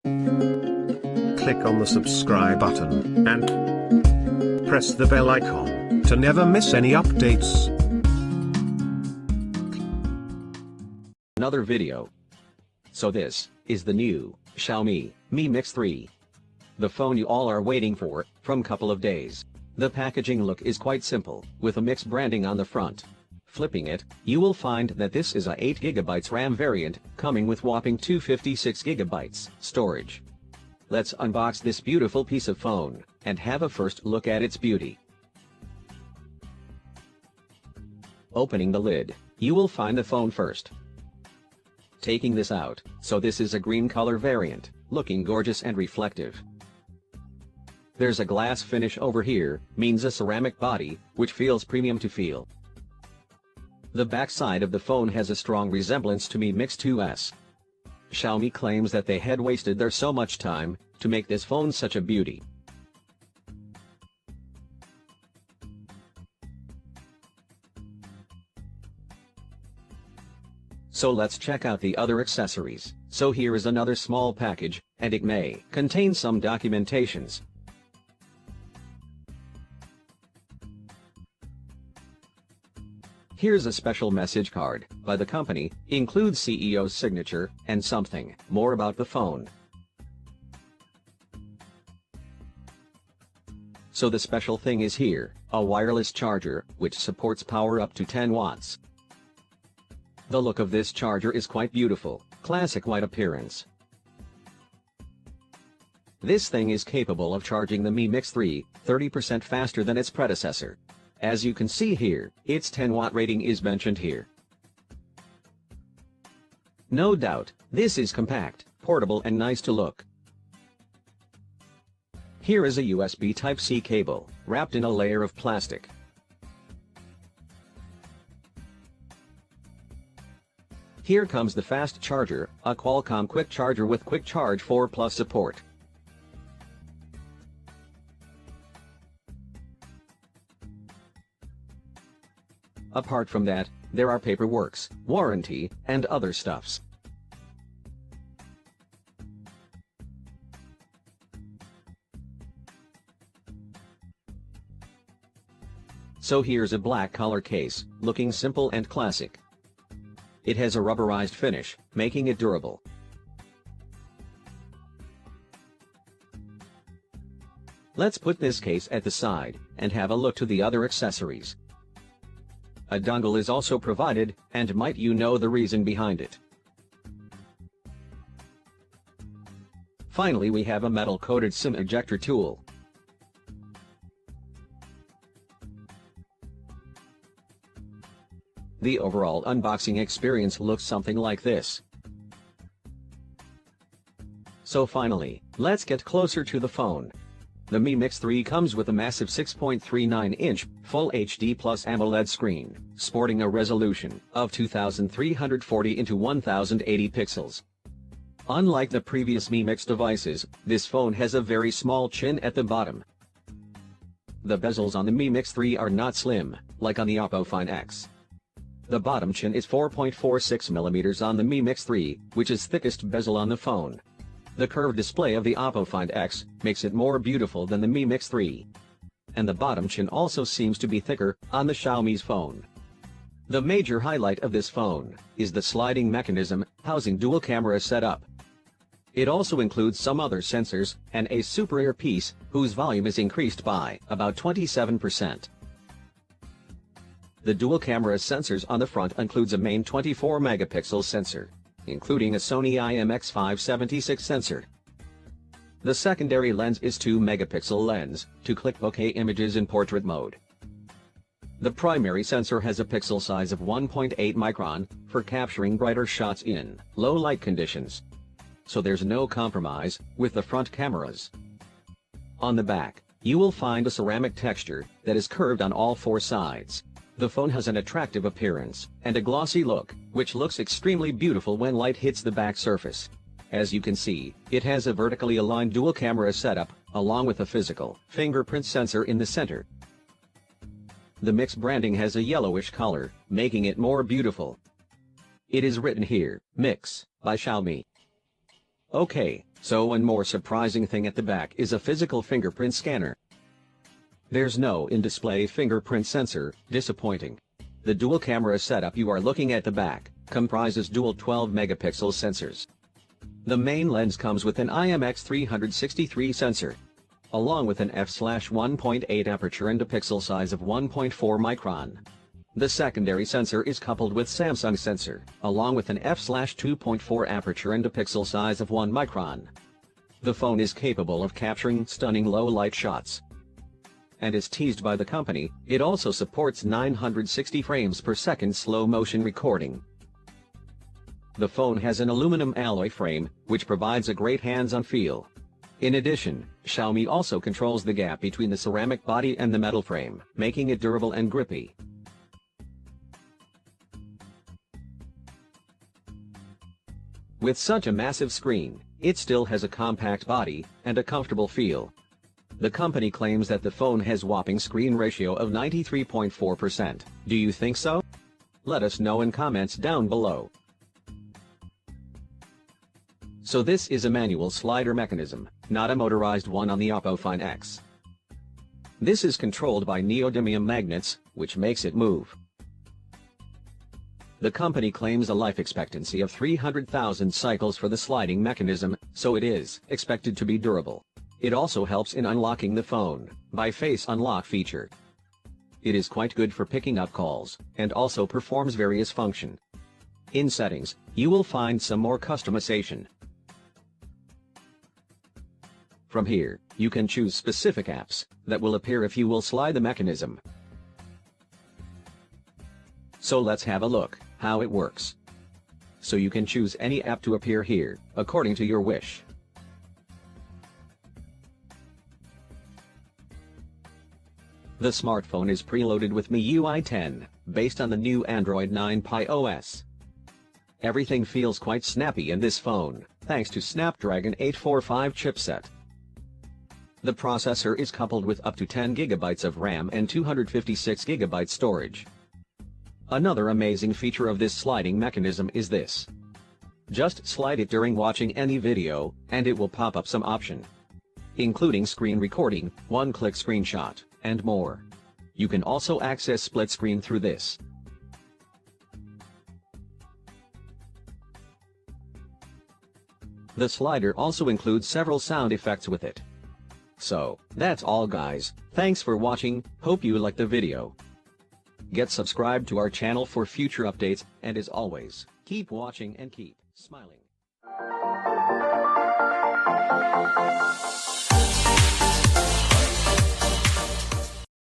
Click on the subscribe button and press the bell icon to never miss any updates. Another video. So this is the new Xiaomi Mi Mix 3. The phone you all are waiting for, from couple of days. The packaging look is quite simple, with a Mix branding on the front. Flipping it, you will find that this is a 8GB RAM variant, coming with whopping 256GB storage. Let's unbox this beautiful piece of phone, and have a first look at its beauty. Opening the lid, you will find the phone first. Taking this out, so this is a green color variant, looking gorgeous and reflective. There's a glass finish over here, means a ceramic body, which feels premium to feel. The back side of the phone has a strong resemblance to Mi Mix 2S. Xiaomi claims that they had wasted their so much time to make this phone such a beauty. So let's check out the other accessories. So here is another small package, and it may contain some documentations. Here's a special message card by the company, includes CEO's signature, and something more about the phone. So the special thing is here, a wireless charger, which supports power up to 10 watts. The look of this charger is quite beautiful, classic white appearance. This thing is capable of charging the Mi Mix 3 30% faster than its predecessor. As you can see here, its 10-watt rating is mentioned here. No doubt, this is compact, portable and nice to look. Here is a USB Type-C cable, wrapped in a layer of plastic. Here comes the fast charger, a Qualcomm quick charger with quick charge 4+ support. Apart from that, there are paperworks, warranty, and other stuffs. So here's a black color case, looking simple and classic. It has a rubberized finish, making it durable. Let's put this case at the side, and have a look to the other accessories. A dongle is also provided, and might you know the reason behind it. Finally, we have a metal-coated SIM ejector tool. The overall unboxing experience looks something like this. So finally, let's get closer to the phone. The Mi Mix 3 comes with a massive 6.39-inch, Full HD Plus AMOLED screen, sporting a resolution of 2340 x 1080 pixels. Unlike the previous Mi Mix devices, this phone has a very small chin at the bottom. The bezels on the Mi Mix 3 are not slim, like on the Oppo Find X. The bottom chin is 4.46 mm on the Mi Mix 3, which is thickest bezel on the phone. The curved display of the Oppo Find X makes it more beautiful than the Mi Mix 3. And the bottom chin also seems to be thicker on the Xiaomi's phone. The major highlight of this phone is the sliding mechanism housing dual camera setup. It also includes some other sensors and a super earpiece whose volume is increased by about 27%. The dual camera sensors on the front includes a main 24-megapixel sensor, including a Sony IMX576 sensor. The secondary lens is 2-megapixel lens, to click bokeh images in portrait mode. The primary sensor has a pixel size of 1.8 micron, for capturing brighter shots in low light conditions. So there's no compromise with the front cameras. On the back, you will find a ceramic texture that is curved on all four sides. The phone has an attractive appearance, and a glossy look, which looks extremely beautiful when light hits the back surface. As you can see, it has a vertically aligned dual camera setup, along with a physical fingerprint sensor in the center. The Mix branding has a yellowish color, making it more beautiful. It is written here, Mix, by Xiaomi. Okay, So one more surprising thing at the back is a physical fingerprint scanner. There's no in-display fingerprint sensor, disappointing. The dual camera setup you are looking at the back comprises dual 12-megapixel sensors. The main lens comes with an IMX363 sensor, along with an f/1.8 aperture and a pixel size of 1.4 micron. The secondary sensor is coupled with Samsung sensor, along with an f/2.4 aperture and a pixel size of 1 micron. The phone is capable of capturing stunning low-light shots. And is teased by the company, it also supports 960 frames per second slow-motion recording. The phone has an aluminum alloy frame, which provides a great hands-on feel. In addition, Xiaomi also controls the gap between the ceramic body and the metal frame, making it durable and grippy. With such a massive screen, it still has a compact body and a comfortable feel. The company claims that the phone has whopping screen ratio of 93.4%. Do you think so? Let us know in comments down below. So this is a manual slider mechanism, not a motorized one on the Oppo Find X. This is controlled by neodymium magnets, which makes it move. The company claims a life expectancy of 300,000 cycles for the sliding mechanism, so it is expected to be durable. It also helps in unlocking the phone by face unlock feature. It is quite good for picking up calls, and also performs various functions. In settings, you will find some more customization. From here, you can choose specific apps that will appear if you will slide the mechanism. So let's have a look how it works. So you can choose any app to appear here, according to your wish. The smartphone is preloaded with MIUI 10, based on the new Android 9 Pie OS. Everything feels quite snappy in this phone, thanks to Snapdragon 845 chipset. The processor is coupled with up to 10 GB of RAM and 256 GB storage. Another amazing feature of this sliding mechanism is this. Just slide it during watching any video, and it will pop up some option, including screen recording, one-click screenshot, and more. You can also access split screen through this. The slider also includes several sound effects with it. So, that's all guys, thanks for watching, hope you liked the video. Get subscribed to our channel for future updates, and as always, keep watching and keep smiling.